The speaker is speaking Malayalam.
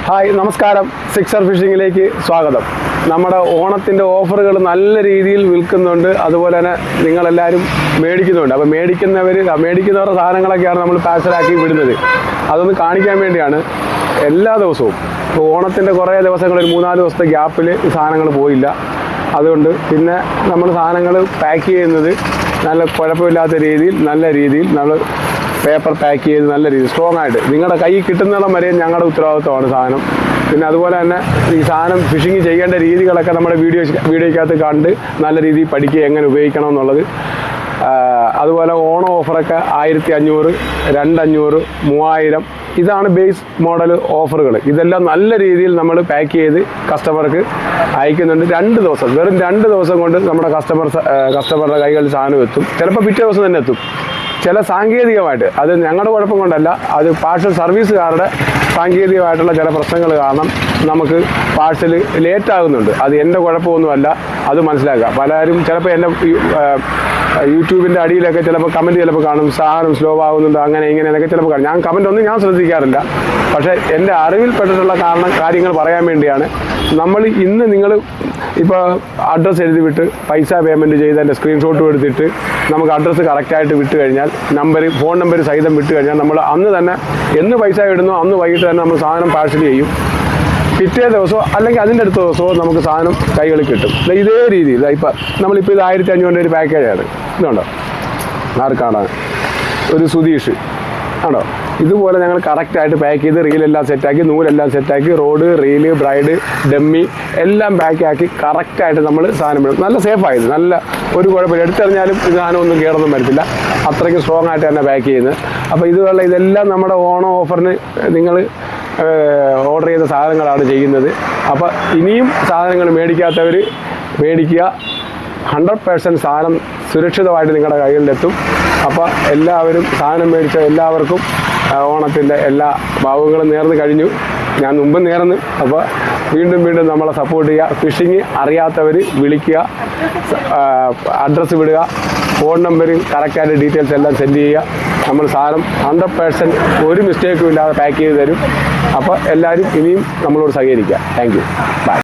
ഹായ് നമസ്കാരം, സിക്സർ ഫിഷിങ്ങിലേക്ക് സ്വാഗതം. നമ്മുടെ ഓണത്തിൻ്റെ ഓഫറുകൾ നല്ല രീതിയിൽ വിൽക്കുന്നുണ്ട്, അതുപോലെ തന്നെ നിങ്ങളെല്ലാവരും മേടിക്കുന്നുണ്ട്. അപ്പോൾ മേടിക്കുന്നവരുടെ സാധനങ്ങളൊക്കെയാണ് നമ്മൾ പാഴ്സലാക്കി വിടുന്നത്. അതൊന്ന് കാണിക്കാൻ വേണ്ടിയാണ്. എല്ലാ ദിവസവും ഇപ്പോൾ ഓണത്തിൻ്റെ കുറേ ദിവസങ്ങൾ, ഒരു 3-4 ദിവസത്തെ ഗ്യാപ്പിൽ ഈ സാധനങ്ങൾ പോയില്ല. അതുകൊണ്ട് പിന്നെ നമ്മൾ സാധനങ്ങൾ പാക്ക് ചെയ്യുന്നത് നല്ല കുഴപ്പമില്ലാത്ത രീതിയിൽ, നല്ല രീതിയിൽ നമ്മൾ പേപ്പർ പാക്ക് ചെയ്ത് നല്ല രീതിയിൽ സ്ട്രോങ് ആയിട്ട് നിങ്ങളുടെ കൈ കിട്ടുന്നിടം വരെ ഞങ്ങളുടെ ഉത്തരവാദിത്വമാണ് സാധനം. പിന്നെ അതുപോലെ തന്നെ ഈ സാധനം ഫിഷിങ് ചെയ്യേണ്ട രീതികളൊക്കെ നമ്മുടെ വീഡിയോയ്ക്കകത്ത് കണ്ട് നല്ല രീതിയിൽ പഠിക്കുക, എങ്ങനെ ഉപയോഗിക്കണം എന്നുള്ളത്. അതുപോലെ ഓണം ഓഫറൊക്കെ 1500, 2500, 3000 ഇതാണ് ബേസ് മോഡൽ ഓഫറുകൾ. ഇതെല്ലാം നല്ല രീതിയിൽ നമ്മൾ പാക്ക് ചെയ്ത് കസ്റ്റമർക്ക് അയക്കുന്നുണ്ട്. 2 ദിവസം, വെറും 2 ദിവസം കൊണ്ട് നമ്മുടെ കസ്റ്റമറുടെ കൈകളിൽ സാധനം എത്തും. ചിലപ്പോൾ പിറ്റേ ദിവസം തന്നെ എത്തും. ചില സാങ്കേതികമായിട്ട്, അത് ഞങ്ങളുടെ കുഴപ്പം കൊണ്ടല്ല, അത് പാഴ്സൽ സർവീസുകാരുടെ സാങ്കേതികമായിട്ടുള്ള ചില പ്രശ്നങ്ങൾ കാരണം നമുക്ക് പാഴ്സൽ ലേറ്റ് ആകുന്നുണ്ട്. അത് എൻ്റെ കുഴപ്പമൊന്നുമല്ല, അത് മനസ്സിലാക്കുക. പലരും ചിലപ്പോൾ എൻ്റെ യൂട്യൂബിൻ്റെ അടിയിലൊക്കെ ചിലപ്പോൾ കമൻറ്റ് കാണും, സാധനം സ്ലോ ആകുന്നുണ്ട്, അങ്ങനെ ഇങ്ങനെയൊക്കെ ചിലപ്പോൾ കാണും. ഞാൻ കമൻ്റ് ഒന്നും ഞാൻ ശ്രദ്ധിക്കാറില്ല. പക്ഷേ എൻ്റെ അറിവിൽപ്പെട്ടിട്ടുള്ള കാര്യങ്ങൾ പറയാൻ വേണ്ടിയാണ്. നമ്മൾ ഇന്ന് നിങ്ങൾ ഇപ്പോൾ അഡ്രസ്സ് എഴുതി വിട്ട് പൈസ പേയ്മെൻറ്റ് ചെയ്ത് എൻ്റെ സ്ക്രീൻഷോട്ട് എടുത്തിട്ട് നമുക്ക് അഡ്രസ്സ് കറക്റ്റായിട്ട് വിട്ട് കഴിഞ്ഞാൽ, ഫോൺ നമ്പർ സഹിതം വിട്ട് കഴിഞ്ഞാൽ, നമ്മൾ അന്ന് തന്നെ എന്ന് പൈസ ഇടുന്നോ അന്ന് വൈകിട്ട് തന്നെ നമ്മൾ സാധനം പാഴ്സൽ ചെയ്യും. പിറ്റേ ദിവസമോ അല്ലെങ്കിൽ അതിൻ്റെ അടുത്ത ദിവസമോ നമുക്ക് സാധനം കൈകളിൽ കിട്ടും. ഇതേ രീതിയിൽ ഇപ്പം നമ്മളിപ്പോൾ ഇത് 1500 ഒരു പാക്കേജാണ്. ഇതുണ്ടോ, ആർക്കാണ് ഒരു സുധീഷ് ആണോ. ഇതുപോലെ ഞങ്ങൾ കറക്റ്റായിട്ട് പാക്ക് ചെയ്ത് റീലെല്ലാം സെറ്റാക്കി, നൂലെല്ലാം സെറ്റാക്കി, റോഡ്, റീല്, ബ്രൈഡ്, ഡമ്മി എല്ലാം പാക്കാക്കി കറക്റ്റായിട്ട് നമ്മൾ സാധനം വിടും. നല്ല സേഫായത്, നല്ല ഒരു കുഴപ്പമില്ല. എടുത്തെറിഞ്ഞാലും ഇത് സാധനം ഒന്നും കേടൊന്നും വരത്തില്ല. അത്രയ്ക്ക് സ്ട്രോങ് ആയിട്ട് തന്നെ പാക്ക് ചെയ്യുന്നത്. അപ്പോൾ ഇതെല്ലാം നമ്മുടെ ഓണം ഓഫറിന് നിങ്ങൾ ഓർഡർ ചെയ്ത സാധനങ്ങളാണ് ചെയ്യുന്നത്. അപ്പോൾ ഇനിയും സാധനങ്ങൾ മേടിക്കാത്തവർ മേടിക്കുക. 100% സാധനം സുരക്ഷിതമായിട്ട് നിങ്ങളുടെ കയ്യിലെത്തും. അപ്പോൾ എല്ലാവരും സാധനം മേടിച്ച എല്ലാവർക്കും ഓണത്തിൻ്റെ എല്ലാ ഭാവുകളും നേർന്ന് കഴിഞ്ഞു. ഞാൻ മുമ്പ് നേർന്ന്. അപ്പോൾ വീണ്ടും നമ്മളെ സപ്പോർട്ട് ചെയ്യുക. ഫിഷിങ് അറിയാത്തവർ വിളിക്കുക, അഡ്രസ്സ് വിടുക, ഫോൺ നമ്പർ കറക്റ്റായിട്ട് ഡീറ്റെയിൽസ് എല്ലാം സെൻഡ് ചെയ്യുക. നമ്മൾ സാധനം 100% ഒരു മിസ്റ്റേക്കും ഇല്ലാതെ പാക്ക് ചെയ്ത് തരും. അപ്പോൾ എല്ലാവരും ഇനിയും നമ്മളോട് സഹകരിക്കുക. Thank you, by.